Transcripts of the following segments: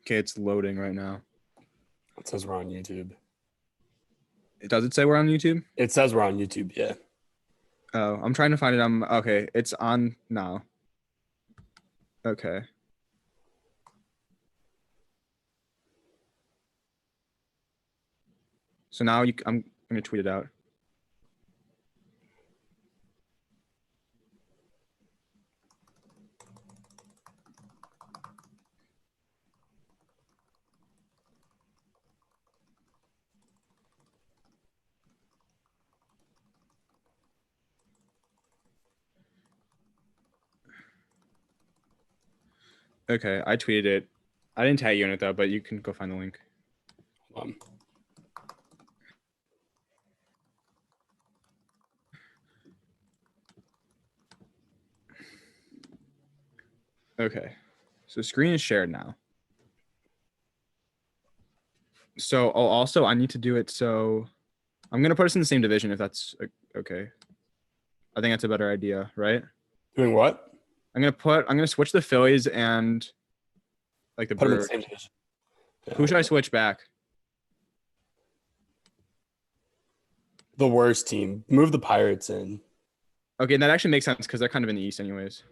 Okay, it's loading right now. It says we're on YouTube. Does it say we're on YouTube? It says we're on YouTube, yeah. Oh, I'm trying to find it. Okay. It's on now. Okay. So now I'm gonna tweet it out. Okay, I tweeted it. I didn't tag you in it though, but you can go find the link. Okay, so screen is shared now. So also I need to do it. So I'm gonna put us in the same division if that's okay. I think that's a better idea, right? Doing what? I'm gonna switch the Phillies and like the Put them in the Brewers. same division. Yeah. Who should I switch back? The worst team. Move the Pirates in. Okay, and that actually makes sense because they're kind of in the East anyways.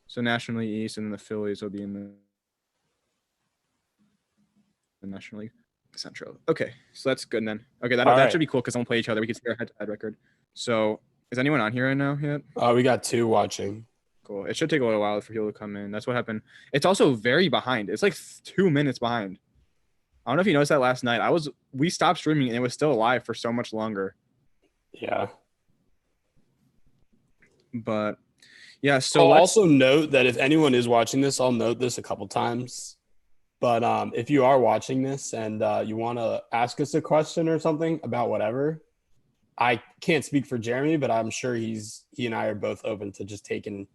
So National League East, and then the Phillies will be in the National League Central. Okay, so that's good then. Okay, that should be cool because we'll play each other. We can see our head-to-head record. So is anyone on here right now yet? We got 2 watching. Cool. It should take a little while for people to come in. That's what happened. It's also very behind. It's like 2 minutes behind. I don't know if you noticed that last night. We stopped streaming and it was still live for so much longer. Yeah. But yeah, so I'll also note that if anyone is watching this, I'll note this a couple times. But if you are watching this and you want to ask us a question or something about whatever, I can't speak for Jeremy, but I'm sure he and I are both open to just taking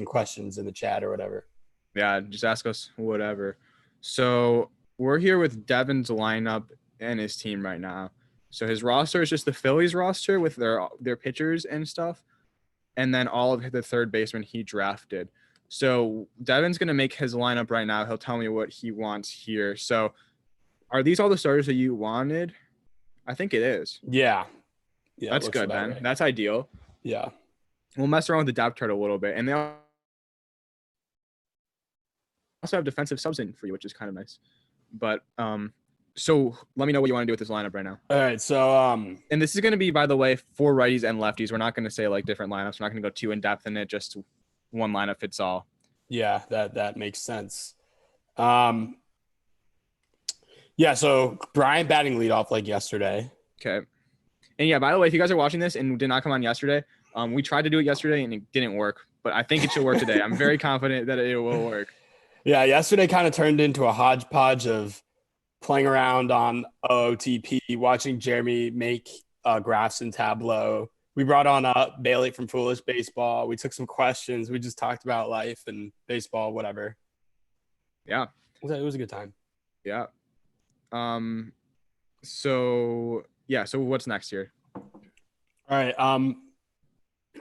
questions in the chat or whatever. Yeah, just ask us whatever. So we're here with Devan's lineup and his team right now. So his roster is just the Phillies roster with their pitchers and stuff, and then all of the third basemen he drafted. So Devan's going to make his lineup right now. He'll tell me what he wants here. So are these all the starters that you wanted? I think it is. Yeah. That's good, then. Right. That's ideal. Yeah. We'll mess around with the depth chart a little bit. And they also have defensive subs in for you, which is kind of nice. But so let me know what you want to do with this lineup right now. All right. So and this is going to be, by the way, for righties and lefties. We're not going to say like different lineups. We're not going to go too in depth in it. Just one lineup fits all. Yeah, that makes sense. Yeah, so Brian batting leadoff like yesterday. Okay. And yeah, by the way, if you guys are watching this and did not come on yesterday, we tried to do it yesterday and it didn't work, but I think it should work today. I'm very confident that it will work. Yeah, yesterday kind of turned into a hodgepodge of playing around on OOTP, watching Jeremy make graphs in Tableau. We brought on Bailey from Foolish Baseball. We took some questions. We just talked about life and baseball, whatever. Yeah. It was a good time. Yeah. So what's next here? All right. I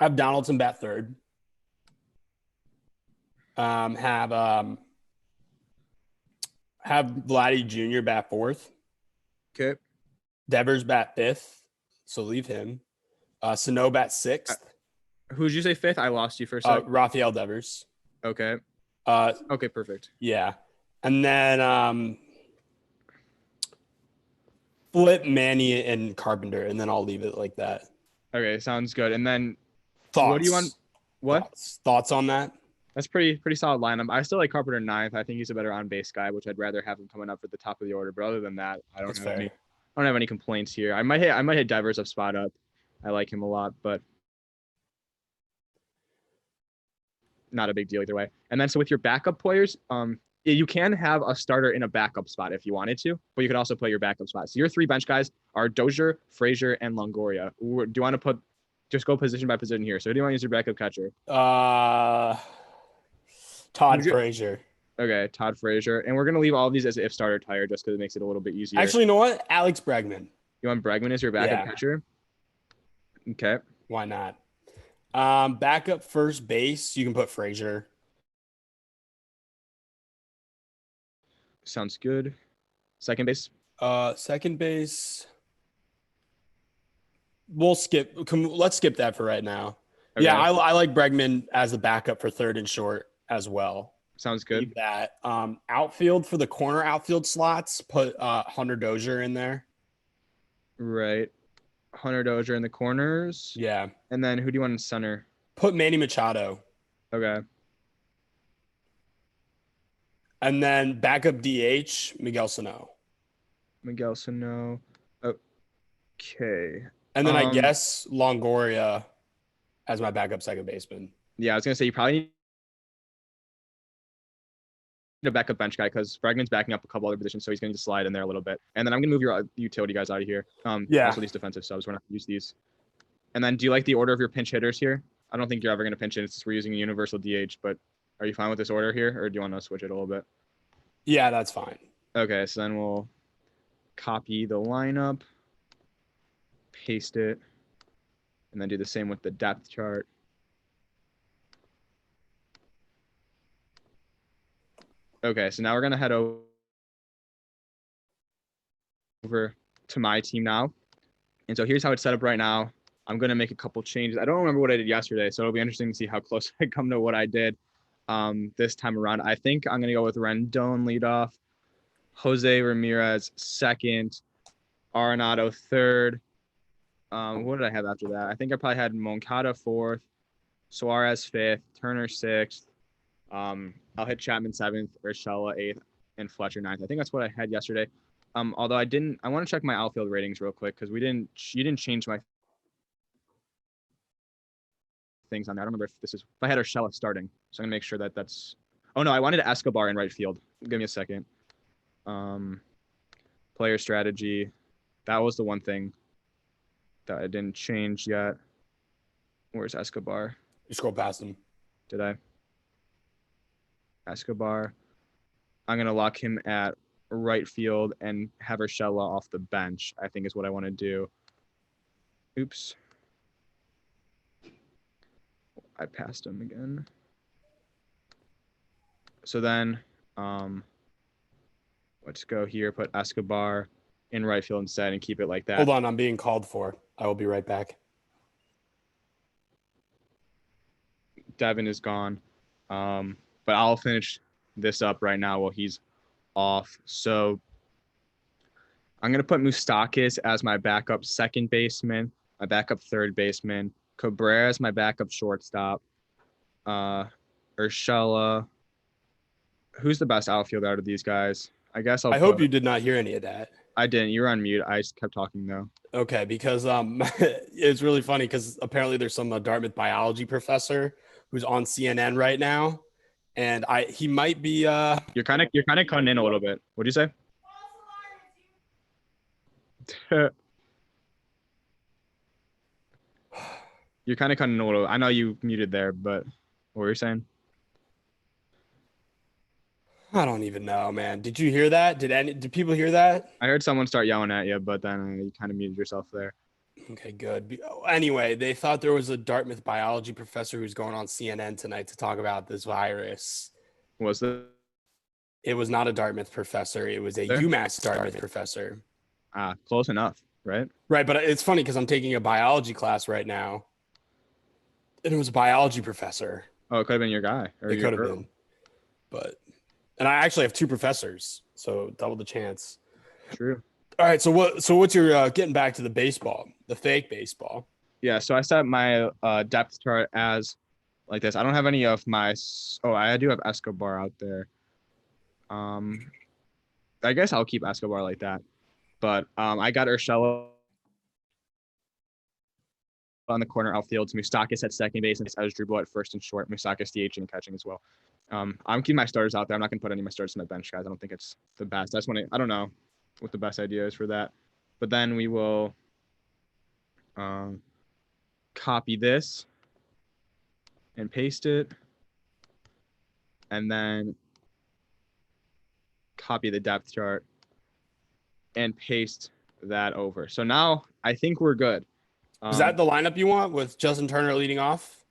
have Donaldson bat third. Have Vladdy Jr. bat fourth. Okay. Devers bat fifth, so leave him. Sano bat sixth. Who'd you say fifth? I lost you for a sec. Rafael Devers. Okay. Okay, perfect. Yeah. And then flip Manny and Carpenter, and then I'll leave it like that. Okay, sounds good. And then thoughts. What do you want? What? Thoughts on that? That's pretty solid lineup. I still like Carpenter ninth. I think he's a better on-base guy, which I'd rather have him coming up at the top of the order. But other than that, I don't have any complaints here. I might hit Devers up spot up. I like him a lot, but not a big deal either way. And then so with your backup players, you can have a starter in a backup spot if you wanted to, but you can also play your backup spot. So your 3 bench guys are Dozier, Frazier, and Longoria. Do you want to just go position by position here? So who do you want to use your backup catcher? Todd Frazier. Okay, Todd Frazier. And we're going to leave all of these as if starter tired just because it makes it a little bit easier. Actually, you know what? Alex Bregman. You want Bregman as your backup catcher? Okay. Why not? Backup first base, you can put Frazier. Sounds good. Second base. Second base. Let's skip that for right now. Okay. Yeah, I like Bregman as a backup for third and short as well. Sounds good. Leave that. Outfield for the corner outfield slots, put Hunter Dozier in there. Right. Hunter Dozier in the corners. Yeah. And then who do you want in center? Put Manny Machado. Okay. And then backup DH, Miguel Sano. Miguel Sano. Okay. And then I guess Longoria as my backup second baseman. Yeah, I was gonna say you probably need a backup bench guy because Bregman's backing up a couple other positions, so he's going to slide in there a little bit. And then I'm going to move your utility guys out of here. Yeah. Also these defensive subs, we're not going to use these. And then do you like the order of your pinch hitters here? I don't think you're ever going to pinch hit since we're using a universal DH, but are you fine with this order here, or do you want to switch it a little bit? Yeah, that's fine. Okay, so then we'll copy the lineup, paste it, and then do the same with the depth chart. Okay, so now we're going to head over to my team now. And so here's how it's set up right now. I'm going to make a couple changes. I don't remember what I did yesterday, so it'll be interesting to see how close I come to what I did this time around. I think I'm going to go with Rendon leadoff, Jose Ramirez second, Arenado third. What did I have after that? I think I probably had Moncada fourth, Suarez fifth, Turner sixth. I'll hit Chapman seventh, Urshela eighth, and Fletcher ninth. I think that's what I had yesterday. Although I want to check my outfield ratings real quick because you didn't change my things on there. I don't remember if I had Urshela starting, so I'm gonna make sure that that's. Oh no, I wanted Escobar in right field. Give me a second. Player strategy. That was the one thing that I didn't change yet. Where's Escobar? You scroll past him. Did I? Escobar. I'm going to lock him at right field and have Urshela off the bench, I think is what I want to do. Oops. I passed him again. So then let's go here, put Escobar in right field instead and keep it like that. Hold on, I'm being called for. I will be right back. Devan is gone. But I'll finish this up right now while he's off. So I'm going to put Moustakas as my backup second baseman, my backup third baseman, Cabrera as my backup shortstop, Urshela. Who's the best outfielder out of these guys? I guess I hope you did not hear any of that. I didn't. You were on mute. I just kept talking though. Okay, because it's really funny because apparently there's some Dartmouth biology professor who's on CNN right now, and he might be. You're kind of cutting in a little bit. What'd you say? You're kind of cutting in a little. I know you muted there, but what were you saying? I don't even know, man. Did you hear that? Did people hear that? I heard someone start yelling at you, but then you kind of muted yourself there. Okay, good. Anyway, they thought there was a Dartmouth biology professor who's going on CNN tonight to talk about this virus. Was it? It was not a Dartmouth professor. It was a UMass Dartmouth professor. Close enough, right? Right, but it's funny because I'm taking a biology class right now, and it was a biology professor. Oh, it could have been your guy. Or it could have been, and I actually have two professors, so double the chance. True. All right, so what's your getting back to the baseball, the fake baseball? Yeah, so I set my depth chart as like this. I don't have any of my. Oh, I do have Escobar out there. I guess I'll keep Escobar like that, but I got Urshela on the corner outfield. Moustakas at second base and Asdrubal at first and short. Moustakas DH and catching as well. I'm keeping my starters out there. I'm not gonna put any of my starters in my bench guys. I don't think it's the best. I don't know what the best idea is for that. But then we will copy this and paste it, and then copy the depth chart and paste that over. So now I think we're good. Is that the lineup you want with Justin Turner leading off?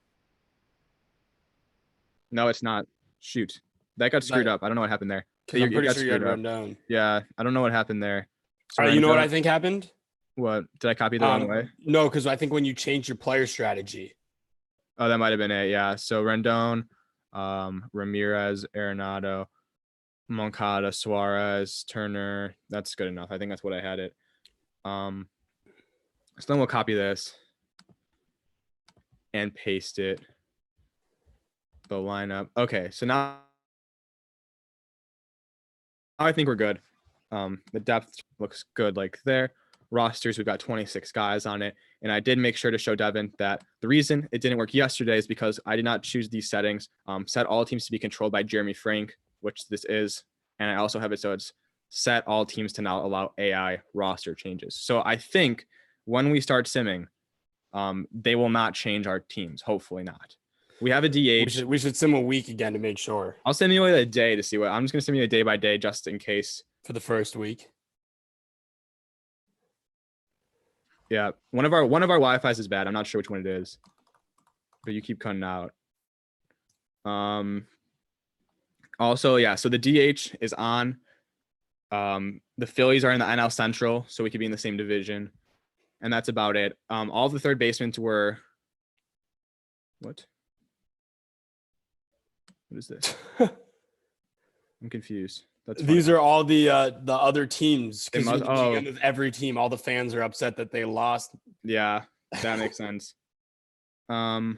No, it's not. Shoot. That got screwed up. I don't know what happened there. Because I'm pretty got sure you had screwed up. Rendon. Yeah, I don't know what happened there. So You know what Rendon- I think happened? What did I copy the wrong way? No, because I think when you change your player strategy. Oh, that might have been it. Yeah. So Rendon, Ramirez, Arenado, Moncada, Suarez, Turner. That's good enough. I think that's what I had it. So then we'll copy this and paste it. The lineup. Okay, so now I think we're good. The depth looks good like there. Rosters, we've got 26 guys on it. And I did make sure to show Devan that the reason it didn't work yesterday is because I did not choose these settings. Set all teams to be controlled by Jeremy Fink, which this is. And I also have it so it's set all teams to now allow AI roster changes. So I think when we start simming, they will not change our teams. Hopefully not. We have a DH. We should sim a week again to make sure. I'll simulate a day to see what I'm just going to simulate day by day just in case. For the first week. Yeah, one of our Wi-Fi's is bad. I'm not sure which one it is, but you keep cutting out. Also, yeah. So the DH is on. The Phillies are in the NL Central, so we could be in the same division, and that's about it. All the third basemen were. What? What is this? I'm confused. These are all the other teams. They must, with every team, all the fans are upset that they lost. Yeah, that makes sense. How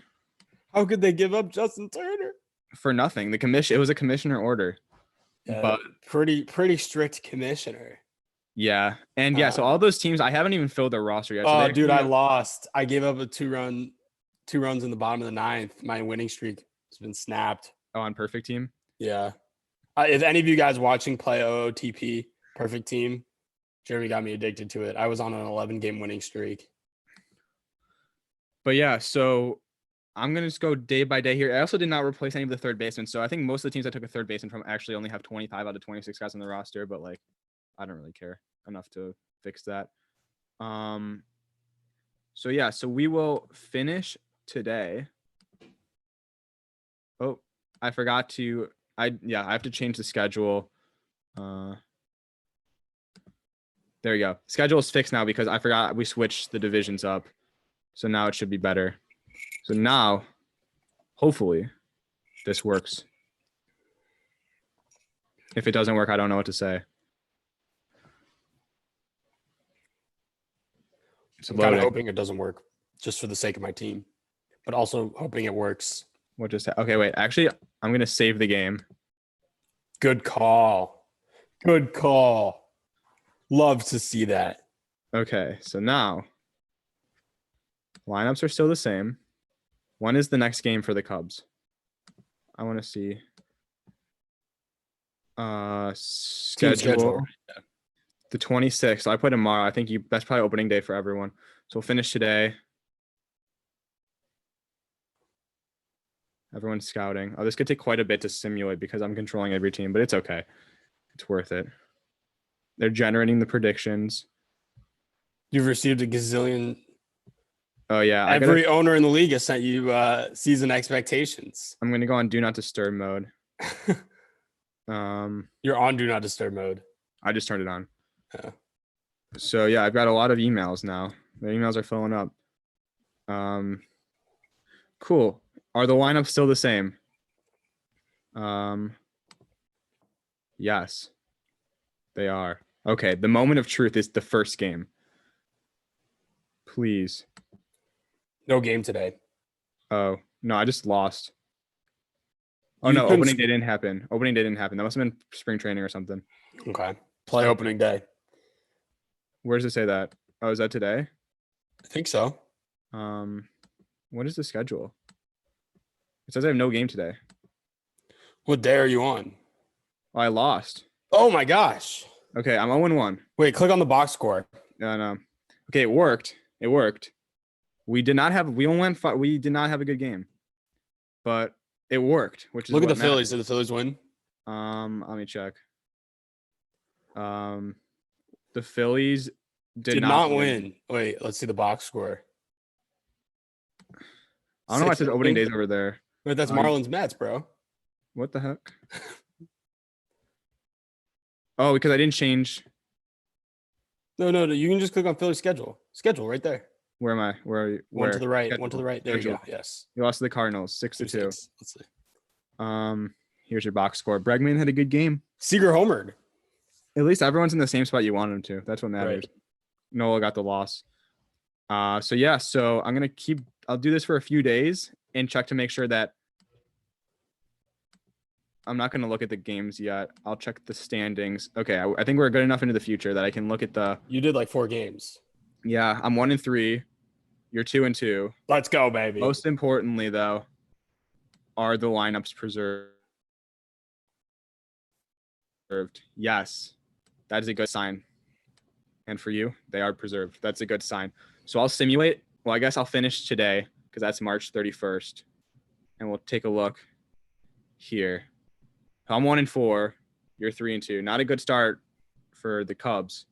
could they give up Justin Turner for nothing? The commission. It was a commissioner order, but pretty strict commissioner. Yeah, and yeah. So all those teams, I haven't even filled their roster yet. So dude, I lost. I gave up a two runs in the bottom of the ninth. My winning streak has been snapped. Oh, on perfect team. Yeah. If any of you guys watching play OOTP, perfect team, Jeremy got me addicted to it. I was on an 11-game winning streak. But yeah, so I'm going to just go day by day here. I also did not replace any of the third basemen. So I think most of the teams I took a third baseman from actually only have 25 out of 26 guys on the roster. But like, I don't really care enough to fix that. So yeah, so we will finish today. Oh, I forgot to... I have to change the schedule. There we go. Schedule is fixed now because I forgot we switched the divisions up. So now it should be better. So now, hopefully, this works. If it doesn't work, I don't know what to say. I'm kind of hoping it doesn't work just for the sake of my team, but also hoping it works. What just okay, wait. Actually, I'm going to save the game. Good call. Good call. Love to see that. Okay, so now lineups are still the same. When is the next game for the Cubs? I want to see. Schedule. The 26th. So I play tomorrow. I think that's probably opening day for everyone. So we'll finish today. Everyone's scouting. Oh, this could take quite a bit to simulate because I'm controlling every team, but it's okay. It's worth it. They're generating the predictions. You've received a gazillion. Oh, yeah. Every owner in the league has sent you season expectations. I'm going to go on Do Not Disturb mode. You're on Do Not Disturb mode. I just turned it on. Yeah. So, yeah, I've got a lot of emails now. The emails are filling up. Cool. Are the lineups still the same? Yes, they are. Okay, the moment of truth is the first game. Please. No game today. Oh, no, I just lost. Oh, no, opening day didn't happen. Opening day didn't happen. That must have been spring training or something. Okay. Play opening day. Where does it say that? Oh, is that today? I think so. What is the schedule? It says I have no game today. What day are you on? Oh, I lost. Oh my gosh. Okay, I'm 0-1. Wait, click on the box score. No. Okay, it worked. It worked. We did not have a good game. But it worked, which is look at the Phillies. Did the Phillies win? Let me check. The Phillies did not win. Wait, let's see the box score. I don't know why it says opening days over there. Wait, that's Marlins Mets, bro. What the heck? Oh, because I didn't change. No. You can just click on Philly's schedule. Schedule right there. Where am I? Where are you? One Where? to the right. Schedule. One to the right. There you Schedule. go. Yes. You lost to the Cardinals, 6-2. 2-6. Let's see. Here's your box score. Bregman had a good game. Seager homered. At least everyone's in the same spot you want them to. That's what matters. Right. Noah got the loss. So I'll do this for a few days and check to make sure that I'm not going to look at the games yet. I'll check the standings. Okay. I think we're good enough into the future that I can look at You did like 4 games. Yeah, I'm 1-3. You're 2-2. Let's go, baby. Most importantly, though, are the lineups preserved? Yes, that is a good sign. And for you, they are preserved. That's a good sign. So I'll simulate. Well, I guess I'll finish today because that's March 31st. And we'll take a look here. I'm 1-4. You're 3-2. Not a good start for the Cubs.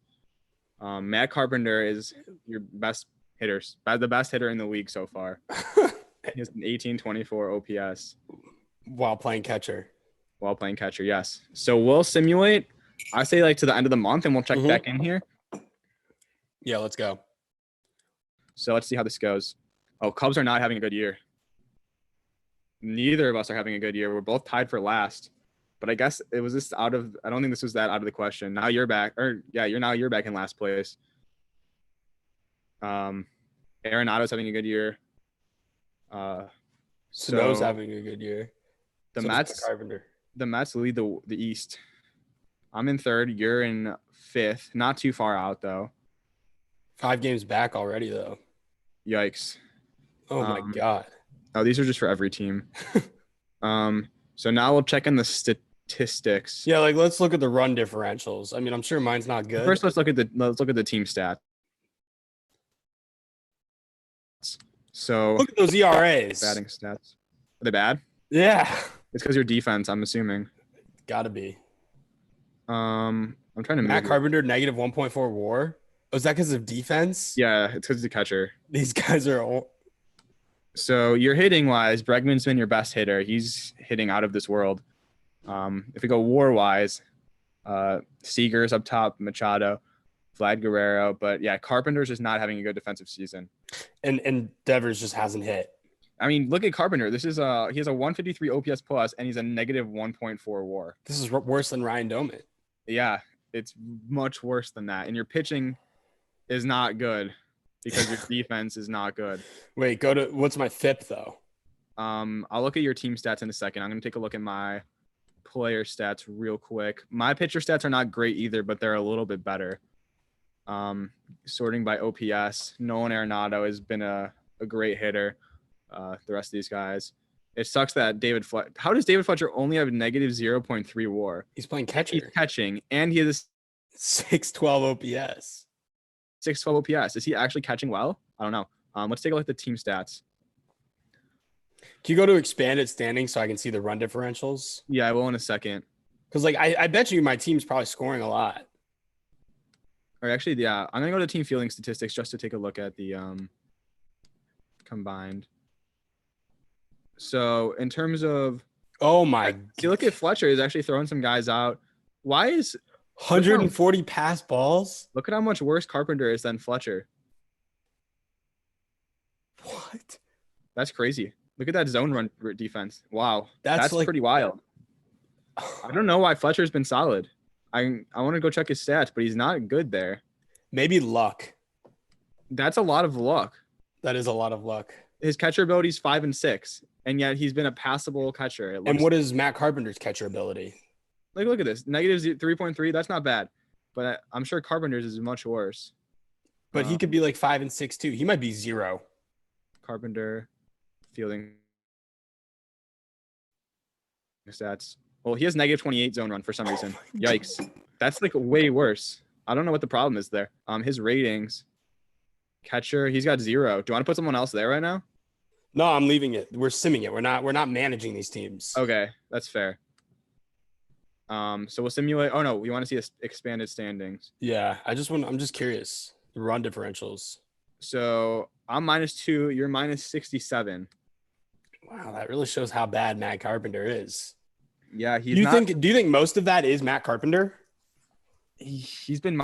Matt Carpenter is your best hitter, the best hitter in the league so far. He has an 1824 OPS. While playing catcher. Yes. So we'll simulate, I say like to the end of the month, and we'll check back in here. Yeah, let's go. So let's see how this goes. Oh, Cubs are not having a good year. Neither of us are having a good year. We're both tied for last. But I guess it was just I don't think this was that out of the question. Now you're back. You're back in last place. Arenado's having a good year. Sano's having a good year. The Mets lead the East. I'm in 3rd. You're in 5th. Not too far out, though. 5 games back already, though. Yikes. Oh, my God. Oh, these are just for every team. So now we'll check in the statistics. Yeah, like let's look at the run differentials. I mean, I'm sure mine's not good. First, let's look at the team stats. So look at those ERAs. Batting stats. Are they bad? Yeah. It's because your defense, I'm assuming. Gotta be. I'm trying to Matt Carpenter, negative 1.4 WAR. Oh, is that because of defense? Yeah, it's because he's a catcher. These guys are all. So you're hitting wise, Bregman's been your best hitter. He's hitting out of this world. If we go WAR wise, Seager's up top, Machado, Vlad Guerrero, but yeah, Carpenter's just not having a good defensive season. And Devers just hasn't hit. I mean, look at Carpenter. He has a 153 OPS plus, and he's a negative 1.4 WAR. This is worse than Ryan Doman. Yeah, it's much worse than that. And your pitching is not good because your defense is not good. Wait, what's my FIP though? I'll look at your team stats in a second. I'm going to take a look at my player stats real quick. My pitcher stats are not great either, but they're a little bit better. Sorting by OPS, Nolan Arenado has been a great hitter. The rest of these guys. It sucks that how does David Fletcher only have negative 0.3 WAR? He's playing catcher. He's catching, and he has a 612 OPS. 612 OPS. Is he actually catching well? I don't know. Let's take a look at the team stats. Can you go to expanded standings so I can see the run differentials? Yeah, I will in a second. Because like I bet you my team's probably scoring a lot. Or actually, yeah, I'm gonna go to team fielding statistics just to take a look at the combined. So in terms of see, look at Fletcher. He's actually throwing some guys out. Why is 140 pass balls? Look at how much worse Carpenter is than Fletcher. What? That's crazy. Look at that zone run defense. Wow, that's like, pretty wild. I don't know why Fletcher's been solid. I want to go check his stats, but he's not good there. Maybe luck. That's a lot of luck. That is a lot of luck. His catcher ability is 5 and 6, and yet he's been a passable catcher. And what is Matt Carpenter's catcher ability? Like, look at this. Negative 3.3. That's not bad, but I'm sure Carpenter's is much worse. But he could be like 5 and 6 too. He might be 0. Carpenter fielding stats. Well, he has negative 28 zone run for some reason. Yikes. That's like way worse. I don't know what the problem is there. His ratings. Catcher, he's got 0. Do you want to put someone else there right now? No, I'm leaving it. We're simming it. We're not managing these teams. Okay, that's fair. So we'll simulate. Oh no, we want to see expanded standings. Yeah, I'm just curious. The run differentials. So I'm -2. You're -67. Wow, that really shows how bad Matt Carpenter is. Yeah, Do you think most of that is Matt Carpenter? he's been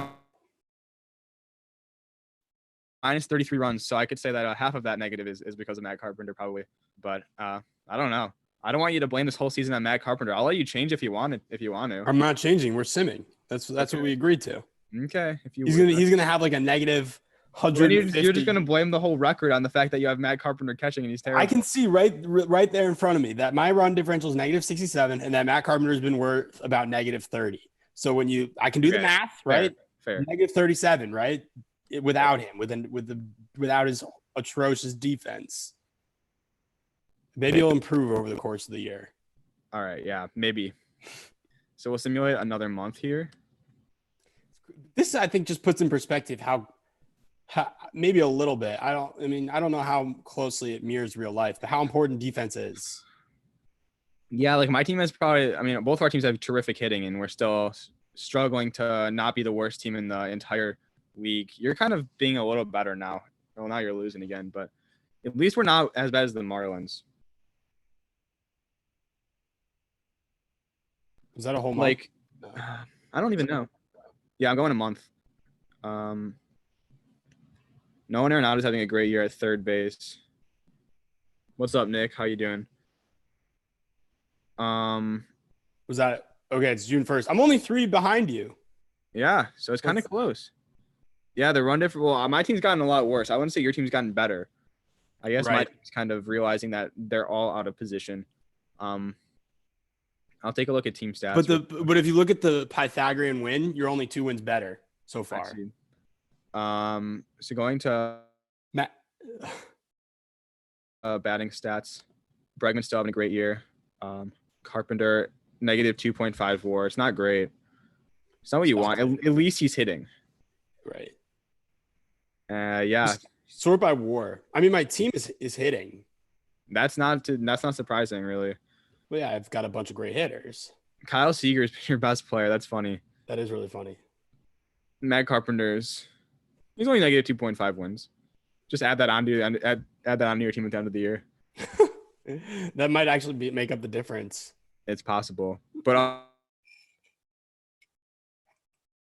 minus 33 runs, so I could say that half of that negative is because of Matt Carpenter probably. But I don't know. I don't want you to blame this whole season on Matt Carpenter. I'll let you change if you want to. I'm not changing. We're simming. That's Okay. what we agreed to. Okay, if you He's gonna have like a negative 150. You're just gonna blame the whole record on the fact that you have Matt Carpenter catching and he's terrible. I can see right there in front of me that my run differential is negative 67 and that Matt Carpenter has been worth about negative 30. So when I can do the math, right? Fair. Negative 37, right? Without him, without his atrocious defense. Maybe he'll improve over the course of the year. All right, yeah, maybe. So we'll simulate another month here. This, I think, just puts in perspective how maybe a little bit. I don't know how closely it mirrors real life, but how important defense is. Yeah, like my team has both of our teams have terrific hitting, and we're still struggling to not be the worst team in the entire league. You're kind of being a little better now. Well, now you're losing again, but at least we're not as bad as the Marlins. Is that a whole month? Like, I don't even know. Yeah, I'm going a month. Nolan Arenado's having a great year at third base. What's up, Nick? How you doing? Was that okay? It's June 1st. I'm only 3 behind you. Yeah, so it's kind of close. Yeah, the run difference. Well, my team's gotten a lot worse. I wouldn't say your team's gotten better. I guess my team's kind of realizing that they're all out of position. I'll take a look at team stats. But if you look at the Pythagorean win, you're only 2 wins better so far. So going to Matt, batting stats, Bregman's still having a great year. Carpenter negative 2.5 WAR. It's not great. It's not what you want. At least he's hitting. Right. Yeah. Sort by WAR. I mean, my team is hitting. That's not surprising, really. Well, yeah, I've got a bunch of great hitters. Kyle Seager's your best player. That's funny. That is really funny. Matt Carpenter's he's only negative 2.5 wins. Just add that onto your team at the end of the year. That might actually make up the difference. It's possible, but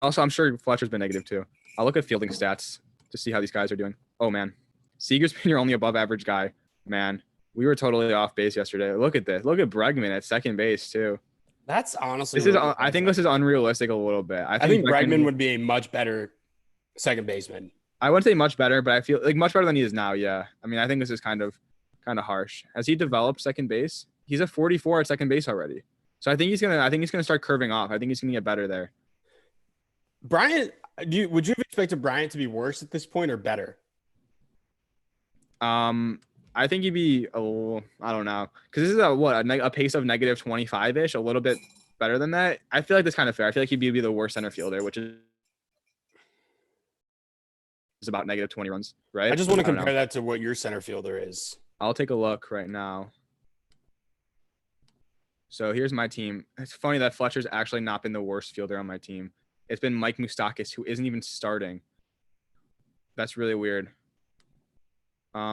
also I'm sure Fletcher's been negative too. I'll look at fielding stats to see how these guys are doing. Oh man, Seager's been your only above average guy. Man, we were totally off base yesterday. Look at this. Look at Bregman at second base too. That's honestly. I think this is unrealistic a little bit. I think Bregman would be a much better second baseman. I wouldn't say much better, but I feel like much better than he is now. Yeah, I mean, I think this is kind of harsh. Has he developed second base? He's a 44 at second base already. So I think he's gonna start curving off. I think he's gonna get better there. Bryant, would you have expected Bryant to be worse at this point or better? I think he'd be I don't know, because this is a pace of negative 25-ish, a little bit better than that. I feel like that's kind of fair. I feel like he'd be the worst center fielder, which is about negative 20 runs, right? I just want to compare that to what your center fielder is. I'll take a look right now. So here's my team. It's funny that Fletcher's actually not been the worst fielder on my team. It's been Mike Moustakas, who isn't even starting. That's really weird.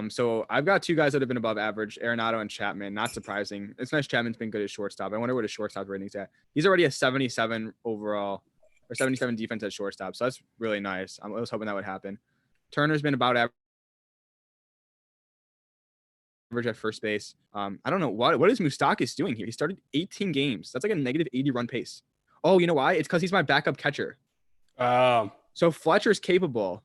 So I've got 2 guys that have been above average, Arenado and Chapman. Not surprising. It's nice Chapman's been good at shortstop. I wonder what his shortstop rating's at. He's already a 77 overall, or 77 defense at shortstop. So that's really nice. I was hoping that would happen. Turner's been about average at first base. I don't know what is Moustakas doing here. He started 18 games. That's like a negative 80 run pace. Oh, you know why? It's because he's my backup catcher. So Fletcher's capable.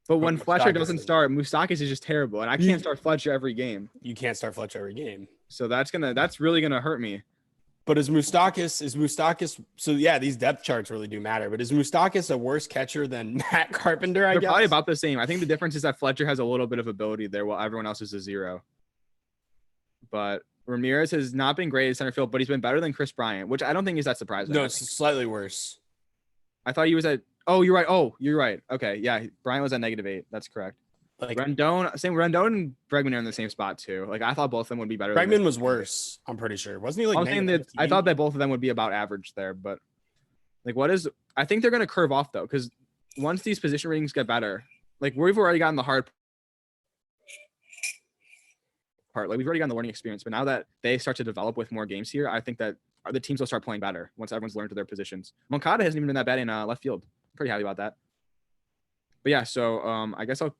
But when Fletcher doesn't start, Moustakas is just terrible, and I can't start Fletcher every game. You can't start Fletcher every game. So that's really gonna hurt me. But is Moustakas? So yeah, these depth charts really do matter. But is Moustakas a worse catcher than Matt Carpenter? They're probably about the same. I think the difference is that Fletcher has a little bit of ability there, while everyone else is a 0. But Ramirez has not been great at center field, but he's been better than Chris Bryant, which I don't think is that surprising. No, it's slightly worse. I thought he was at. Oh, you're right. You're right. Okay, yeah, Bryant was at -8. That's correct. Like Rendon and Bregman are in the same spot too. Like I thought both of them would be better. Bregman was worse. I'm pretty sure. Wasn't he like? I'm saying that I thought that both of them would be about average there, but like I think they're gonna curve off though, because once these position ratings get better, like we've already gotten the hard part. Like we've already gotten the learning experience, but now that they start to develop with more games here, I think that the teams will start playing better once everyone's learned to their positions. Moncada hasn't even been that bad in left field. Pretty happy about that. But yeah, so I guess I'll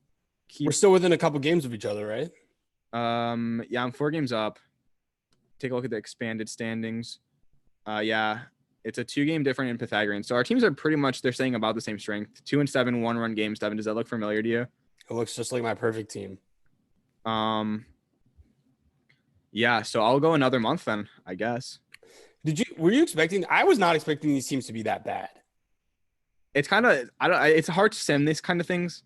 keep. We're still within a couple games of each other, right? Yeah, I'm 4 games up. Take a look at the expanded standings. Yeah, it's a 2-game different in Pythagorean. So our teams are pretty much, they're saying about the same strength. 2-7 1-run games. Devan, does that look familiar to you? It looks just like my perfect team. Yeah, so I'll go another month then, I guess. Were you expecting? I was not expecting these teams to be that bad. It's kind of, it's hard to sim these kind of things.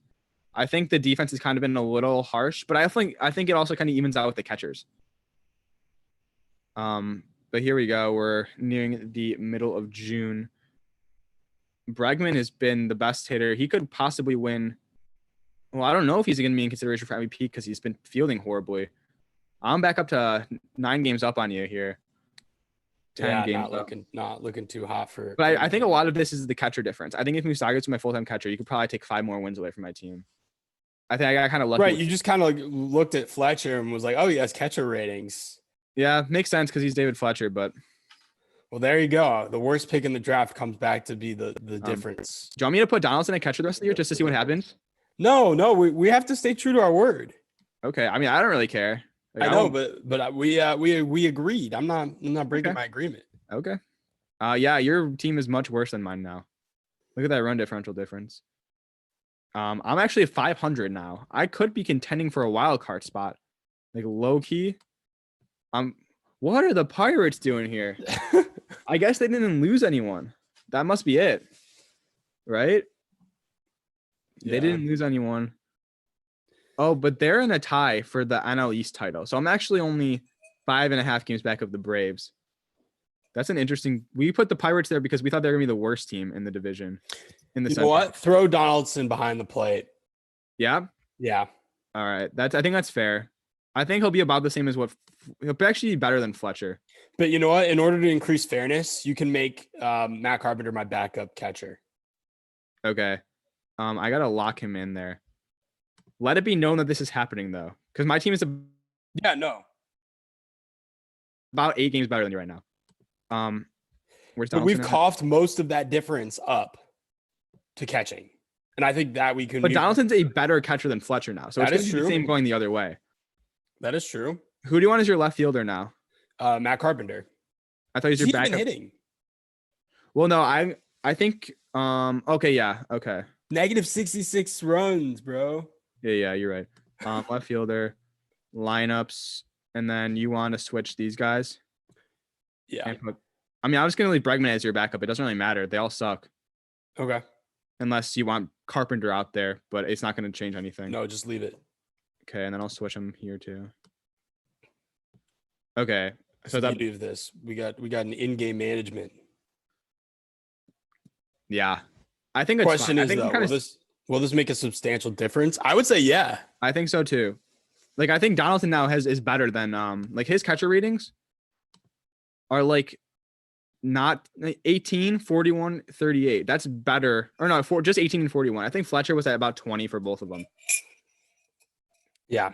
I think the defense has kind of been a little harsh, but I think it also kind of evens out with the catchers. But here we go. We're nearing the middle of June. Bregman has been the best hitter. He could possibly win. Well, I don't know if he's going to be in consideration for MVP because he's been fielding horribly. I'm back up to 9 games up on you here. 10 games not looking too hot for. But I think a lot of this is the catcher difference. I think if Musaga's my full-time catcher, you could probably take 5 more wins away from my team. I think I got kind of lucky. Right, you just kind of looked at Fletcher and was like, "Oh, he has catcher ratings." Yeah, makes sense because he's David Fletcher, but well, there you go. The worst pick in the draft comes back to be the difference. Do you want me to put Donaldson at catcher the rest of the year just to see what happens? No, we have to stay true to our word. Okay, I mean I don't really care. Like, I know, but we agreed. I'm not breaking my agreement. Okay. Yeah, your team is much worse than mine now. Look at that run differential difference. I'm actually at 500 now. I could be contending for a wild card spot, like low key. What are the Pirates doing here? I guess they didn't lose anyone. That must be it, right? Yeah. They didn't lose anyone. Oh, but they're in a tie for the NL East title. So I'm actually only 5.5 games back of the Braves. That's an interesting. We put the Pirates there because we thought they were gonna be the worst team in the division. In the you know what? Throw Donaldson behind the plate. Yeah. Yeah. All right. I think that's fair. I think he'll be about the same as he'll actually be better than Fletcher. But you know what? In order to increase fairness, you can make Matt Carpenter my backup catcher. Okay. I gotta lock him in there. Let it be known that this is happening though, because my team is about 8 games better than you right now. But we've coughed most of that difference up to catching, and I think that we can. But Donaldson's a better catcher than Fletcher now, so it's the same going the other way. That is true. Who do you want as your left fielder now? Matt Carpenter. I thought he's your backup. Hitting. Well, no, I think. Okay, yeah, okay. Negative 66 runs, bro. Yeah, you're right. Left fielder, lineups, and then you want to switch these guys. Yeah. I mean, I'm just gonna leave Bregman as your backup. It doesn't really matter. They all suck. Okay. Unless you want Carpenter out there, but it's not gonna change anything. No, just leave it. Okay, and then I'll switch him here too. Okay. So that of this, we got an in-game management. Yeah. I think the question is though, will this make a substantial difference? I would say yeah. I think so too. Like I think Donaldson now is better than like his catcher ratings are like not 18, 41, 38. That's better. Or no, just 18 and 41. I think Fletcher was at about 20 for both of them. Yeah.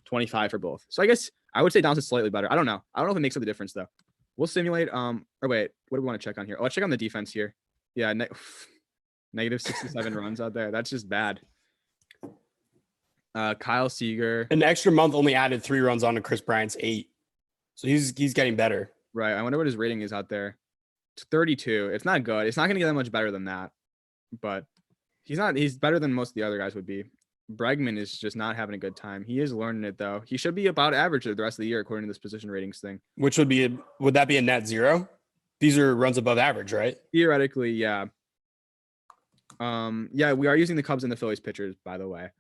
25 for both. So I guess I would say Donaldson's slightly better. I don't know. I don't know if it makes up the difference though. We'll simulate. Or wait, what do we want to check on here? Oh, let's check on the defense here. Yeah, negative 67 runs out there. That's just bad. Kyle Seager. An extra month only added 3 runs on to Chris Bryant's 8. So he's getting better. Right. I wonder what his rating is out there. It's 32. It's not good. It's not going to get that much better than that. But he's better than most of the other guys would be. Bregman is just not having a good time. He is learning it though. He should be about average the rest of the year according to this position ratings thing. Which would that be a net 0? These are runs above average, right? Theoretically, yeah. Yeah, we are using the Cubs and the Phillies pitchers, by the way.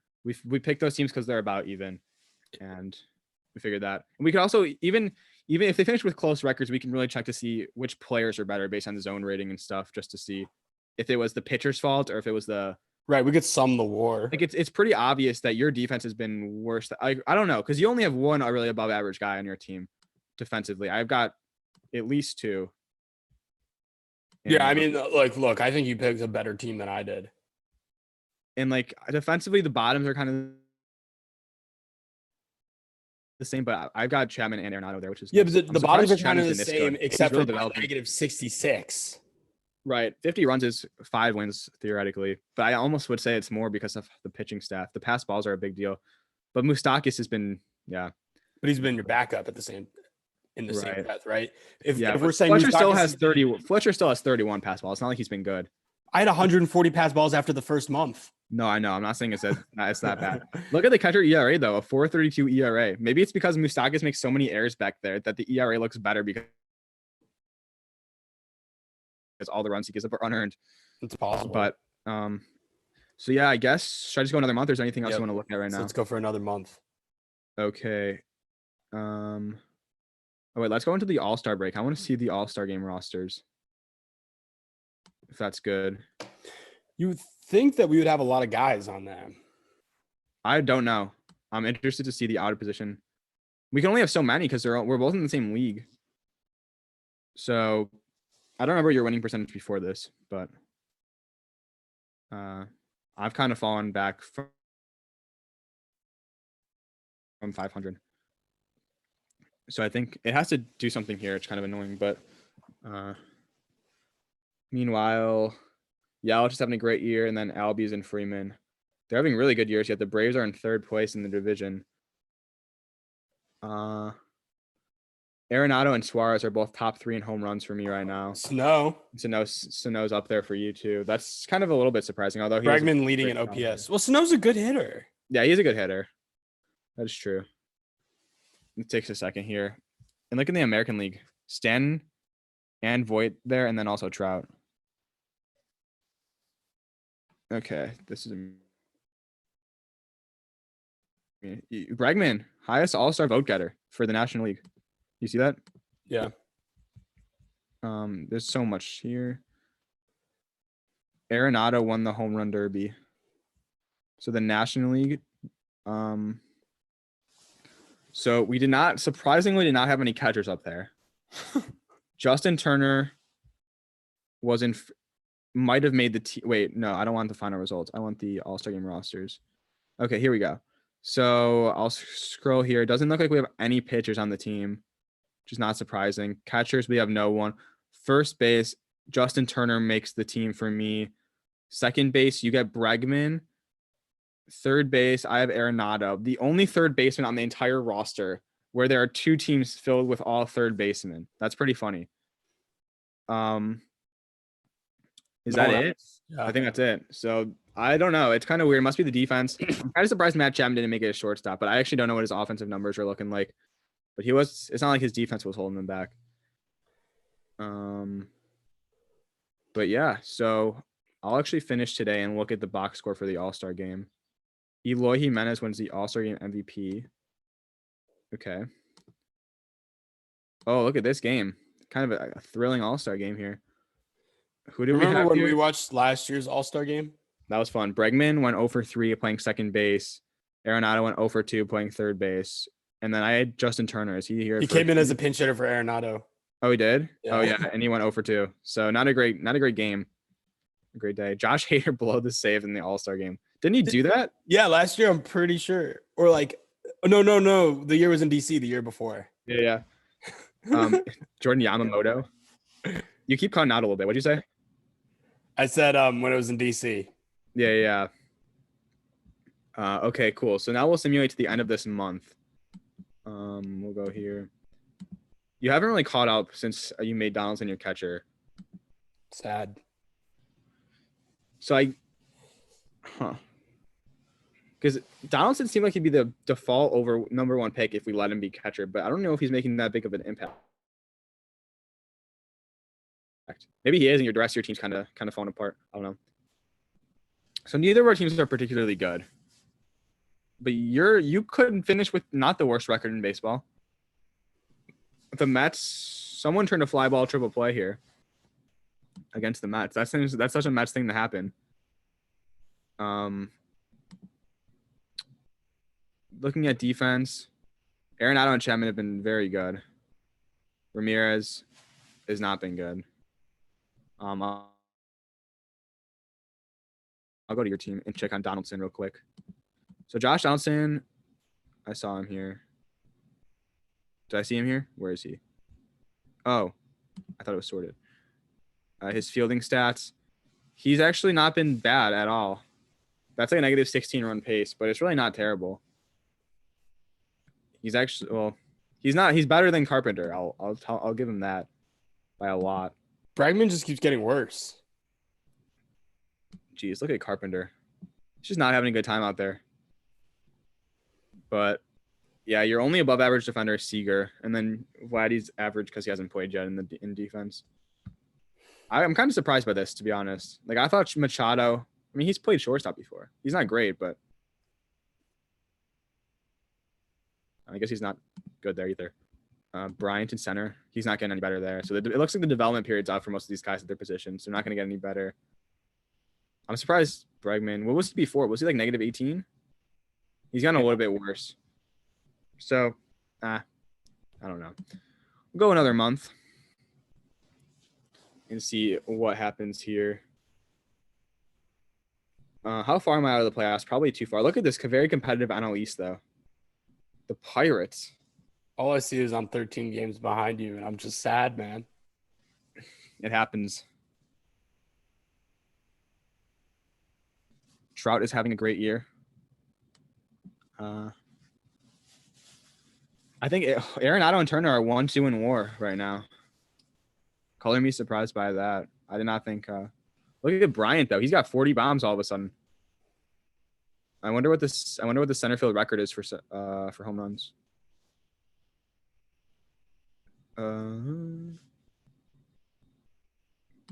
We picked those teams because they're about even, and we figured that. And we could also even if they finish with close records, we can really check to see which players are better based on the zone rating and stuff, just to see if it was the pitcher's fault or if it was the right. We could sum the war. Like it's pretty obvious that your defense has been worse. I don't know because you only have one really above average guy on your team defensively. I've got at least 2. Yeah, I mean, look, I think you picked a better team than I did. And like defensively, the bottoms are kind of the same, but I've got Chapman and Arenado there, which is Yeah, nice. but I'm the bottoms are surprised kind of the Chapman's been this same, good. except He's really for developing. negative 66. Right. 50 runs is 5 wins theoretically, but I almost would say it's more because of the pitching staff. The pass balls are a big deal, but Moustakis has been, yeah. But he's been your backup same Right. breath, right? If Yeah, we're saying Fletcher still Moustakis has 30. Fletcher still has 31 pass balls. It's not like he's been good. I had 140 pass balls after the first month. No, I know. I'm not saying it's that bad. Look at the catcher ERA though, a 4.32 ERA. Maybe it's because Moustakis makes so many errors back there that the ERA looks better because all the runs he gives up are unearned. It's possible. But so yeah, I guess should I just go another month? Or is there anything else you want to look at right now? Let's go for another month. Okay. Oh wait, let's go into the All-Star break. I want to see the All-Star game rosters. If that's good. You would think that we would have a lot of guys on that. I don't know. I'm interested to see the out of position. We can only have so many because we're both in the same league. So I don't remember your winning percentage before this, but I've kind of fallen back from 500. So I think it has to do something here. It's kind of annoying, but meanwhile, Yelich is having a great year, and then Albies and Freeman. They're having really good years, yet the Braves are in 3rd place in the division. Arenado and Suarez are both top 3 in home runs for me right now. Sano's up there for you too. That's kind of a little bit surprising, although Bregman leading in OPS. Well, Sano's a good hitter. Yeah, he's a good hitter. That is true. It takes a second here. And look in the American League. Stanton and Voit there, and then also Trout. Okay, this is Bregman, highest all-star vote getter for the National League. You see that? Yeah. There's so much here. Arenado won the home run derby. So the National League. So we surprisingly did not have any catchers up there. Justin Turner might have made the team. Wait, no, I don't want the final results. I want the All-Star game rosters. Okay, here we go. So I'll scroll here. It doesn't look like we have any pitchers on the team, which is not surprising. Catchers, we have no one. First base, Justin Turner makes the team for me. Second base, you get Bregman. Third base, I have Arenado. The only third baseman on the entire roster where there are 2 teams filled with all third basemen. That's pretty funny. Is that it? Yeah. I think that's it. So I don't know. It's kind of weird. It must be the defense. I'm kind of surprised Matt Chapman didn't make it a shortstop, but I actually don't know what his offensive numbers are looking like. But it's not like his defense was holding him back. But yeah, so I'll actually finish today and look at the box score for the All-Star game. Eloy Jimenez wins the All-Star game MVP. Okay. Oh, look at this game. Kind of a thrilling All-Star game here. Who do we have Remember when here? we watched last year's All-Star game? That was fun. Bregman went 0 for 3 playing second base. Arenado went 0 for 2 playing third base. And then I had Justin Turner. Is he here? He came in as a pinch hitter for Arenado. Oh, he did? Yeah. Oh, yeah. And he went 0 for 2. So not a great game. A great day. Josh Hader blew the save in the All-Star game. Didn't he do that? Yeah, last year I'm pretty sure. Or like, no. The year was in DC the year before. Yeah. Jordan Yamamoto. You keep cutting out a little bit. What'd you say? I said when it was in DC. Yeah. Okay, cool. So now we'll simulate to the end of this month. We'll go here. You haven't really caught up since you made Donaldson your catcher. Sad. So because Donaldson seemed like he'd be the default over number 1 pick if we let him be catcher, but I don't know if he's making that big of an impact. Maybe he is, and the rest of your team's kind of falling apart. I don't know. So neither of our teams are particularly good, but you couldn't finish with not the worst record in baseball. The Mets, someone turned a fly ball triple play here against the Mets. That's such a Mets thing to happen. Looking at defense, Arenado and Chapman have been very good. Ramirez has not been good. I'll go to your team and check on Donaldson real quick. So Josh Donaldson, I saw him here. Did I see him here? Where is he? Oh, I thought it was sorted. His fielding stats. He's actually not been bad at all. That's like a negative 16 run pace, but it's really not terrible. He's actually he's not. He's better than Carpenter. I'll give him that by a lot. Bregman just keeps getting worse. Jeez, look at Carpenter. He's just not having a good time out there. But yeah, you're only above average defender, Seager, and then Vladdy's average because he hasn't played yet in defense. I'm kind of surprised by this, to be honest. Like, I thought Machado. I mean, he's played shortstop before. He's not great, but I guess he's not good there either. Bryant in center. He's not getting any better there. So it looks like the development period's out for most of these guys at their positions. So they're not going to get any better. I'm surprised Bregman. What was he before? Was he like negative 18? He's gotten a little bit worse. So, I don't know. We'll go another month and see what happens here. How far am I out of the playoffs? Probably too far. Look at this very competitive NL East, though. The Pirates. All I see is I'm 13 games behind you, and I'm just sad, man. It happens. Trout is having a great year. I think Arenado and Turner are 1-2 in WAR right now. Color me surprised by that. I did not think. Look at Bryant though; he's got 40 bombs all of a sudden. I wonder what the center field record is for home runs.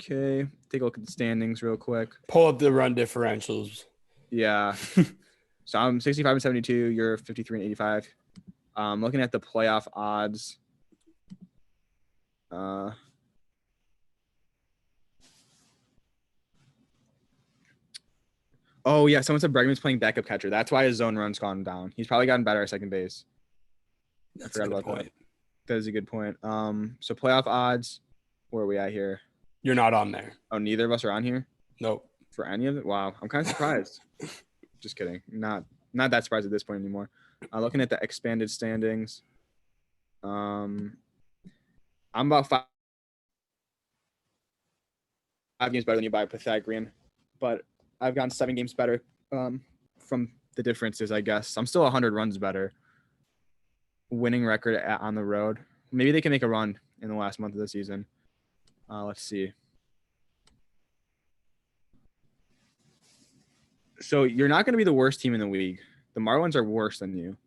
Okay, take a look at the standings real quick. Pull up the run differentials. Yeah. So I'm 65 and 72. You're 53 and 85. Looking at the playoff odds. Oh yeah, someone said Bregman's playing backup catcher. That's why his zone run's gone down. He's probably gotten better at second base. That's a good point. That is a good point. So playoff odds. Where are we at here? You're not on there. Oh, neither of us are on here? Nope. For any of it? Wow. I'm kind of surprised. Just kidding. Not that surprised at this point anymore. Looking at the expanded standings. I'm about five games better than you by Pythagorean, but I've gotten 7 games better from the differences, I guess. I'm still 100 runs better. Winning record on the road. Maybe they can make a run in the last month of the season. Let's see. So you're not going to be the worst team in the league. The Marlins are worse than you.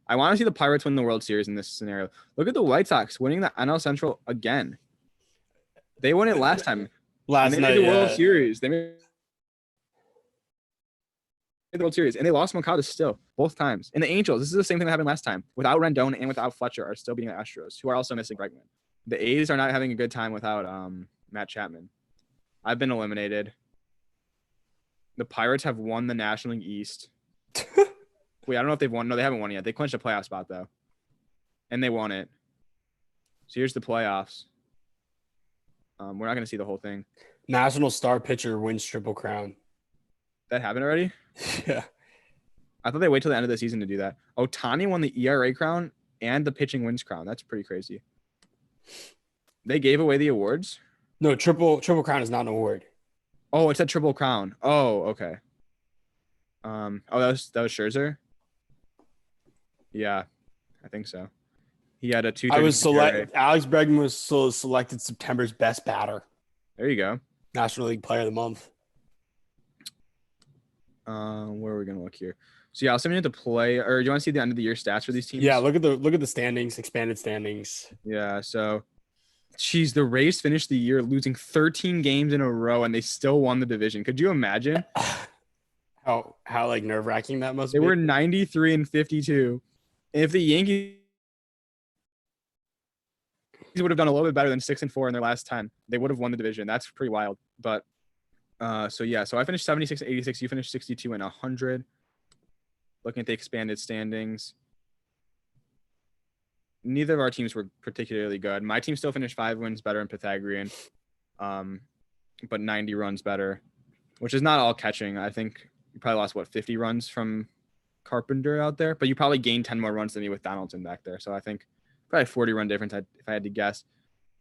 I want to see the Pirates win the World Series in this scenario. Look at the White Sox winning the NL Central again. They won it last time. Last night, the World Series. They made the World Series, and they lost Moncada still both times. And the Angels, this is the same thing that happened last time. Without Rendon and without Fletcher, are still beating the Astros, who are also missing Bregman. The A's are not having a good time without Matt Chapman. I've been eliminated. The Pirates have won the National League East. Wait, I don't know if they've won. No, they haven't won yet. They clinched a playoff spot, though. And they won it. So here's the playoffs. We're not going to see the whole thing. National star pitcher wins Triple Crown. That happened already? Yeah. I thought they wait till the end of the season to do that. Ohtani won the ERA crown and the pitching wins crown. That's pretty crazy. They gave away the awards? No, Triple Crown is not an award. Oh, it's a Triple Crown. Oh, okay. That was Scherzer? Yeah, I think so. He had a 2.30. Alex Bregman was selected September's best batter. There you go. National League Player of the Month. Where are we gonna look here? So yeah, I'll send you to play. Or do you want to see the end of the year stats for these teams? Yeah, look at the standings, expanded standings. Yeah, so geez, the Rays finished the year losing 13 games in a row, and they still won the division. Could you imagine? How like nerve-wracking that must be. They were 93 and 52. And if the Yankees would have done a little bit better than 6 and 4 in their last 10, they would have won the division. That's pretty wild. But so I finished 76 and 86. You finished 62 and 100. Looking at the expanded standings, neither of our teams were particularly good. My team still finished 5 wins better in Pythagorean, but 90 runs better, which is not all catching. I think you probably lost 50 runs from Carpenter out there, but you probably gained 10 more runs than me with Donaldson back there. So I think Probably 40 run difference if I had to guess.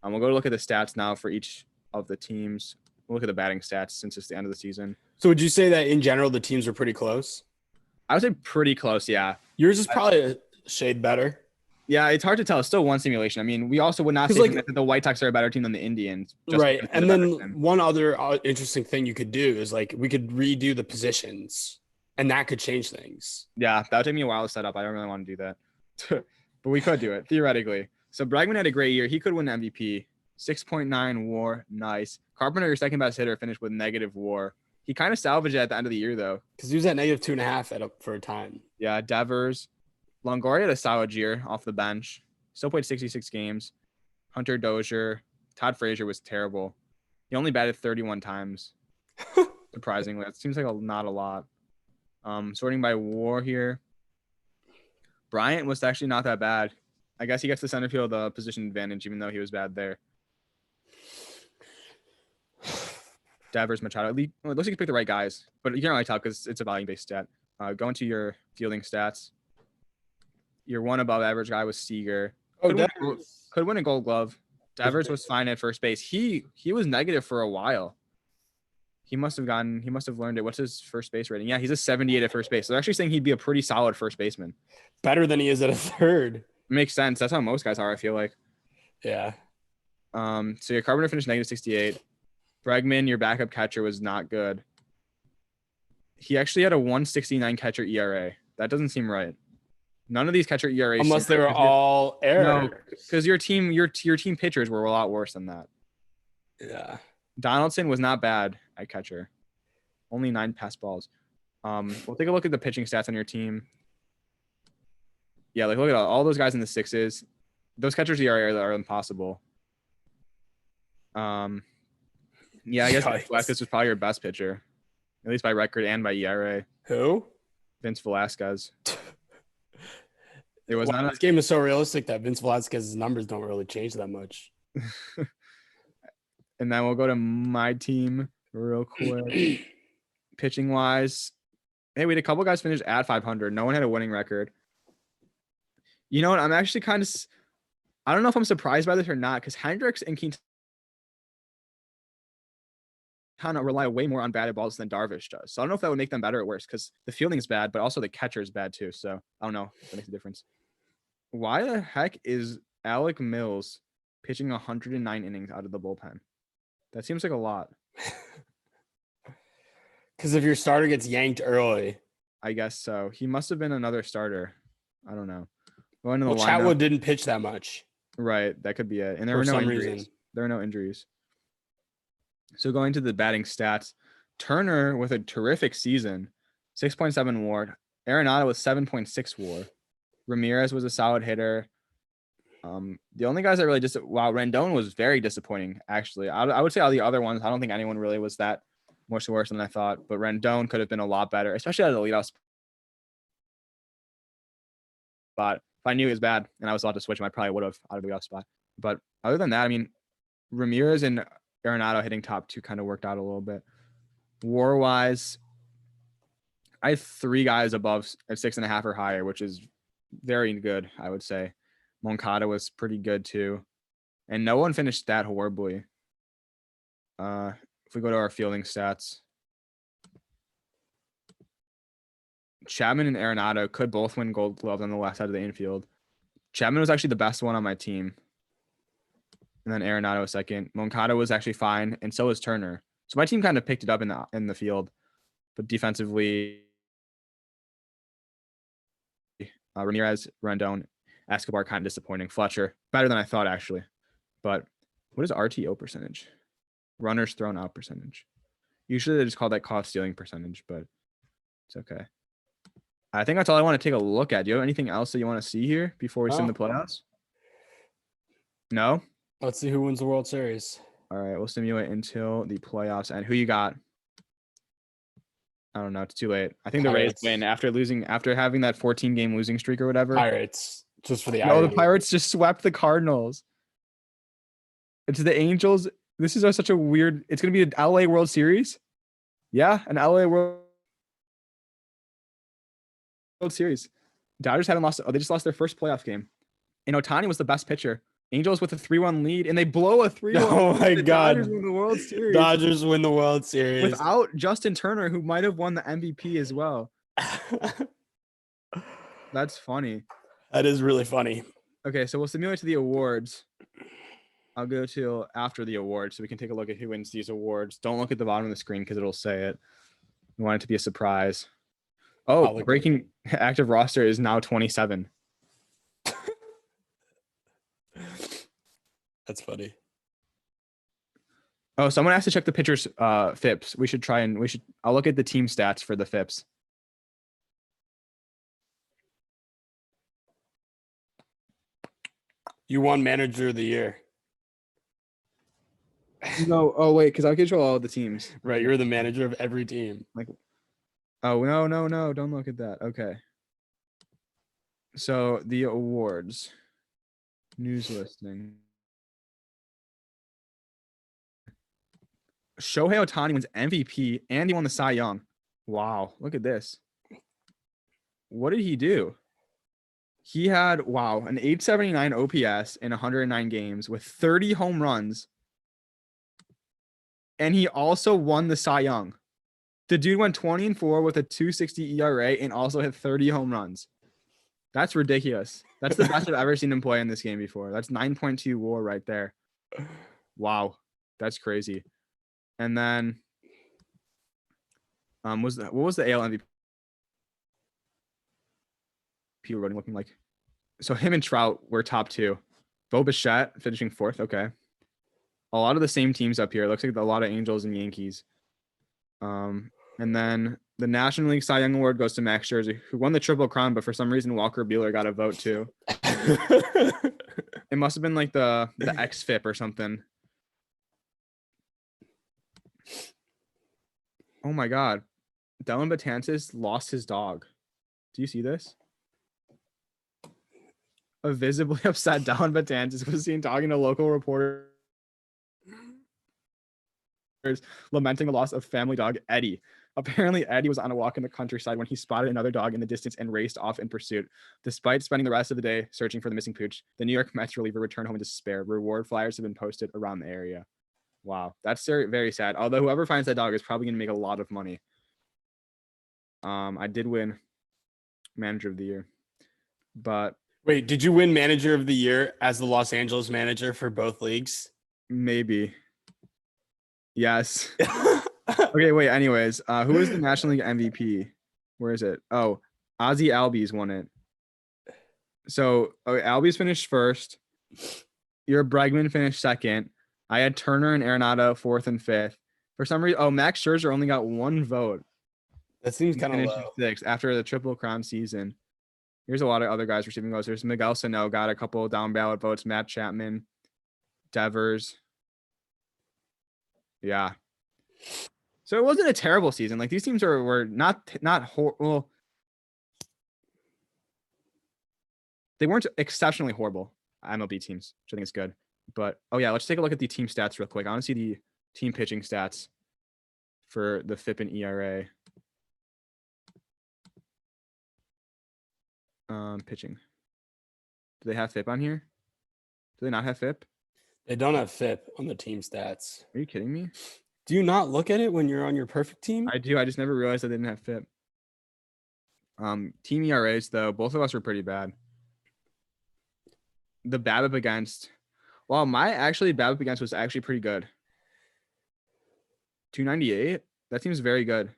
We'll go look at the stats now for each of the teams. We'll look at the batting stats since it's the end of the season. So would you say that in general the teams were pretty close? I would say pretty close, yeah. Yours is probably a shade better. Yeah, it's hard to tell. It's still one simulation. I mean, we also would not say that the White Sox are a better team than the Indians. Right. And then one other interesting thing you could do is like we could redo the positions and that could change things. Yeah, that would take me a while to set up. I don't really want to do that. But we could do it, theoretically. So Bregman had a great year. He could win MVP. 6.9 WAR. Nice. Carpenter, your second best hitter, finished with negative WAR. He kind of salvaged it at the end of the year, though. Because he was at negative 2.5 for a time. Yeah, Devers. Longoria had a solid year off the bench. Still played 66 games. Hunter Dozier. Todd Frazier was terrible. He only batted 31 times. Surprisingly. That seems like not a lot. Sorting by WAR here. Bryant was actually not that bad. I guess he gets the center field position advantage, even though he was bad there. Devers, Machado. It looks like you picked the right guys, but you can't really tell because it's a volume-based stat. Going to your fielding stats. Your one above average guy was Seager. Could win a Gold Glove. Devers was fine at first base. He was negative for a while. He must have learned it. What's his first base rating? Yeah, he's a 78 at first base. So they're actually saying he'd be a pretty solid first baseman. Better than he is at a third. Makes sense. That's how most guys are, I feel like. Yeah. So your Carpenter finished negative 68. Bregman, your backup catcher, was not good. He actually had a 1.69 catcher ERA. That doesn't seem right. None of these catcher ERAs. Unless they were all errors. No, because your team pitchers were a lot worse than that. Yeah. Donaldson was not bad at catcher. Only 9 pass balls. We'll take a look at the pitching stats on your team. Yeah, like look at all those guys in the 6s. Those catchers ERA are impossible. Yeah, I guess Velasquez was probably your best pitcher, at least by record and by ERA. Who? Vince Velasquez. This game is so realistic that Vince Velasquez's numbers don't really change that much. And then we'll go to my team real quick. Pitching wise, hey, we had a couple guys finish at 500. No one had a winning record. You know what? I'm actually I don't know if I'm surprised by this or not, because Hendricks and Quintana rely way more on batted balls than Darvish does. So I don't know if that would make them better or worse, because the fielding is bad, but also the catcher is bad too. So I don't know if that makes a difference. Why the heck is Alec Mills pitching 109 innings out of the bullpen? That seems like a lot. Because if your starter gets yanked early. I guess so. He must have been another starter. I don't know. Going to the lineup. Chatwood didn't pitch that much. Right. That could be it. And there were no injuries. There are no injuries. So going to the batting stats, Turner with a terrific season, 6.7 WAR. Arenado with 7.6 WAR. Ramirez was a solid hitter. The only guys that really Rendon was very disappointing, actually. I would say all the other ones, I don't think anyone really was that much worse than I thought, but Rendon could have been a lot better, especially at the leadoff spot. If I knew he was bad and I was allowed to switch him, I probably would have out of the leadoff spot. But other than that, I mean, Ramirez and Arenado hitting top 2 kind of worked out a little bit. WAR-wise, I have 3 guys above at 6.5 or higher, which is very good, I would say. Moncada was pretty good too. And no one finished that horribly. If we go to our fielding stats, Chapman and Arenado could both win Gold Gloves on the left side of the infield. Chapman was actually the best one on my team. And then Arenado was second. Moncada was actually fine, and so was Turner. So my team kind of picked it up in the field. But defensively, Ramirez, Rendon, Escobar kind of disappointing. Fletcher, better than I thought, actually. But what is RTO percentage? Runners thrown out percentage. Usually they just call that caught stealing percentage, but it's okay. I think that's all I want to take a look at. Do you have anything else that you want to see here before we sim the playoffs? No? Let's see who wins the World Series. All right, we'll simulate until the playoffs. And who you got? I don't know. It's too late. I think the Rays win after having that 14-game losing streak or whatever. Pirates. Just for the the Pirates just swept the Cardinals. It's the Angels. This is such a weird. It's going to be an LA World Series. Yeah, an LA World Series. Dodgers haven't lost. Oh, they just lost their first playoff game. And Ohtani was the best pitcher. Angels with a 3-1 lead, and they blow a 3-1. Oh my the God. Dodgers win the World Series. Dodgers win the World Series. Without Justin Turner, who might have won the MVP as well. That's funny. That is really funny. Okay, so we'll simulate to the awards. I'll go to after the awards so we can take a look at who wins these awards. Don't look at the bottom of the screen because it'll say it. We want it to be a surprise. Oh, breaking active roster is now 27. That's funny. Oh, someone has to check the pitcher's FIPS. I'll look at the team stats for the FIPS. You won manager of the year. No, oh wait, because I control all the teams. Right, you're the manager of every team. Like, oh no, don't look at that. Okay. So the awards, news listing. Shohei Ohtani wins MVP and he won the Cy Young. Wow, look at this. What did he do? He had, an 879 OPS in 109 games with 30 home runs. And he also won the Cy Young. The dude went 20-4 with a 2.60 ERA and also hit 30 home runs. That's ridiculous. That's the best I've ever seen him play in this game before. That's 9.2 WAR right there. Wow, that's crazy. And then, what was the AL MVP voting looking like? So him and Trout were top two. Bo Bichette finishing fourth. Okay. A lot of the same teams up here. It looks like a lot of Angels and Yankees. And then the National League Cy Young Award goes to Max Scherzer, who won the Triple Crown, but for some reason Walker Buehler got a vote too. It must have been like the XFIP or something. Oh my God. Dellin Betances lost his dog. Do you see this? A visibly upset Dellin Betances was seen talking to local reporters lamenting the loss of family dog Eddie. Apparently, Eddie was on a walk in the countryside when he spotted another dog in the distance and raced off in pursuit. Despite spending the rest of the day searching for the missing pooch, the New York Mets reliever returned home in despair. Reward flyers have been posted around the area. Wow, that's very, very sad. Although whoever finds that dog is probably going to make a lot of money. I did win manager of the year, but wait, did you win manager of the year as the Los Angeles manager for both leagues? Maybe. Yes. Okay, wait. Anyways, who is the National League MVP? Where is it? Oh, Ozzie Albies won it. So Albies finished first. Your Bregman finished second. I had Turner and Arenado fourth and fifth. For some reason, Max Scherzer only got one vote. That seems kind of low. Sixth after the Triple Crown season. Here's a lot of other guys receiving votes. There's Miguel Sano got a couple down ballot votes. Matt Chapman, Devers. Yeah. So it wasn't a terrible season. Like these teams were not horrible. They weren't exceptionally horrible MLB teams, which I think is good. But let's take a look at the team stats real quick. I want to see the team pitching stats for the FIP and ERA. Pitching. Do they have FIP on here? Do they not have FIP? They don't have FIP on the team stats. Are you kidding me? Do you not look at it when you're on your perfect team? I do. I just never realized I didn't have FIP. Team ERAs though, both of us were pretty bad. The BABIP against, my BABIP against was actually pretty good. 298. That seems very good.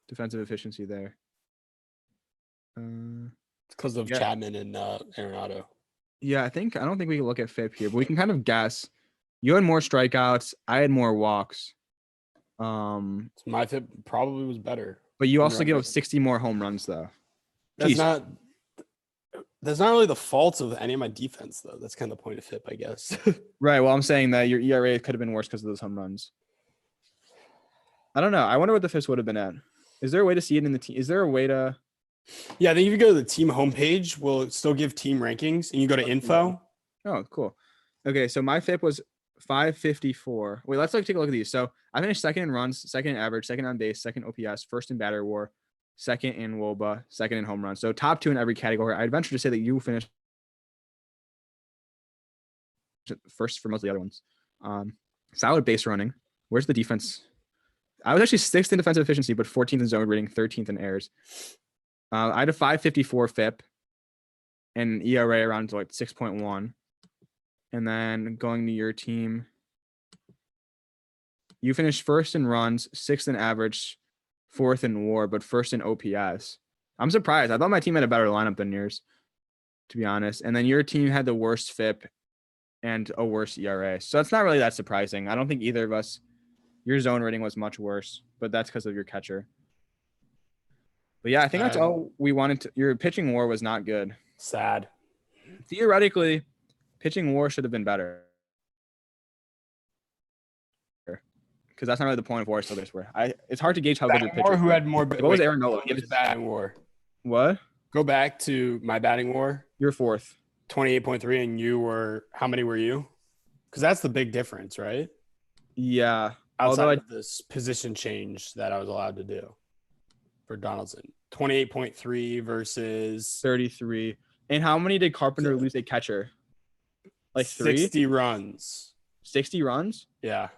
Defensive efficiency there. It's because of Chapman and Arenado. Yeah, I don't think we can look at FIP here, but we can kind of guess. You had more strikeouts. I had more walks. My FIP probably was better. But you also give up 60 more home runs, though. That's not really the fault of any of my defense, though. That's kind of the point of FIP, I guess. Right. Well, I'm saying that your ERA could have been worse because of those home runs. I don't know. I wonder what the FIPs would have been at. Is there a way to see it in the team? Is there a way to? Yeah, I think if you go to the team homepage, we'll still give team rankings, and you go to info. Oh, cool. Okay, so my FIP was 554. Wait, let's take a look at these. So I finished second in runs, second in average, second on base, second OPS, first in batter WAR, second in WOBA, second in home runs. So top two in every category. I'd venture to say that you finished first for most of the other ones. Solid base running. Where's the defense? I was actually 6th in defensive efficiency, but 14th in zone rating, 13th in errors. I had a 5.54 FIP and ERA around like 6.1. And then going to your team, you finished 1st in runs, 6th in average, 4th in WAR, but 1st in OPS. I'm surprised. I thought my team had a better lineup than yours, to be honest. And then your team had the worst FIP and a worse ERA. So that's not really that surprising. I don't think either of us. Your zone rating was much worse, but that's because of your catcher. But yeah, I think that's all we wanted to. Your pitching WAR was not good. Sad. Theoretically, pitching WAR should have been better. Because that's not really the point of WAR. So there's where it's hard to gauge how good your pitcher. Who had more? What was Aaron Nola? Give us batting WAR. What? Go back to my batting WAR. You're 4th. 28.3, and you were, how many were you? Because that's the big difference, right? Yeah. Outside of this position change that I was allowed to do for Donaldson. 28.3 versus 33. And how many did Carpenter lose a catcher? Like 3? 60 runs. 60 runs? Yeah.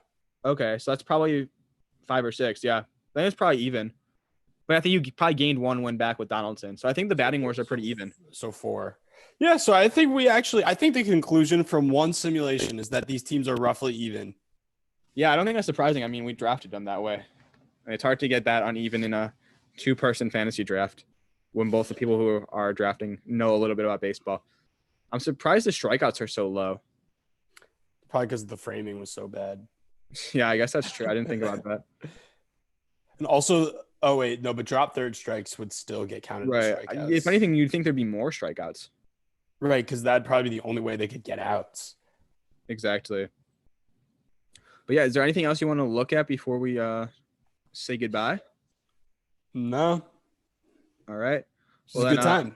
Okay, so that's probably 5 or 6. Yeah. I think it's probably even. But I think you probably gained 1 win back with Donaldson. So I think the batting wars are pretty even. So 4. Yeah, so I think I think the conclusion from one simulation is that these teams are roughly even. Yeah, I don't think that's surprising. I mean, we drafted them that way. And it's hard to get that uneven in a 2-person fantasy draft when both the people who are drafting know a little bit about baseball. I'm surprised the strikeouts are so low. Probably because the framing was so bad. Yeah, I guess that's true. I didn't think about that. And also, oh wait, no, but drop third strikes would still get counted as Right. strikeouts. If anything, you'd think there'd be more strikeouts. Right, because that'd probably be the only way they could get outs. Exactly. But yeah, is there anything else you want to look at before we say goodbye? No. All right. It's a good time.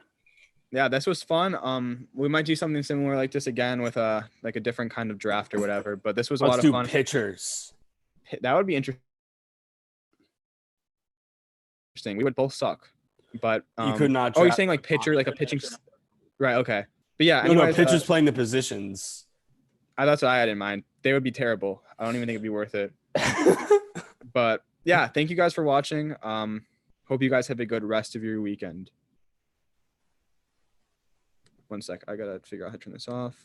Yeah, this was fun. We might do something similar like this again with like a different kind of draft or whatever. But this was a lot of fun. Let's do pitchers. That would be interesting. We would both suck. But you could not. Oh, you're saying like pitcher, like a pitching. Right. Okay. But yeah. No, pitchers playing the positions. That's what I had in mind. They would be terrible. I don't even think it'd be worth it. But yeah, thank you guys for watching. Hope you guys have a good rest of your weekend. One sec. I got to figure out how to turn this off.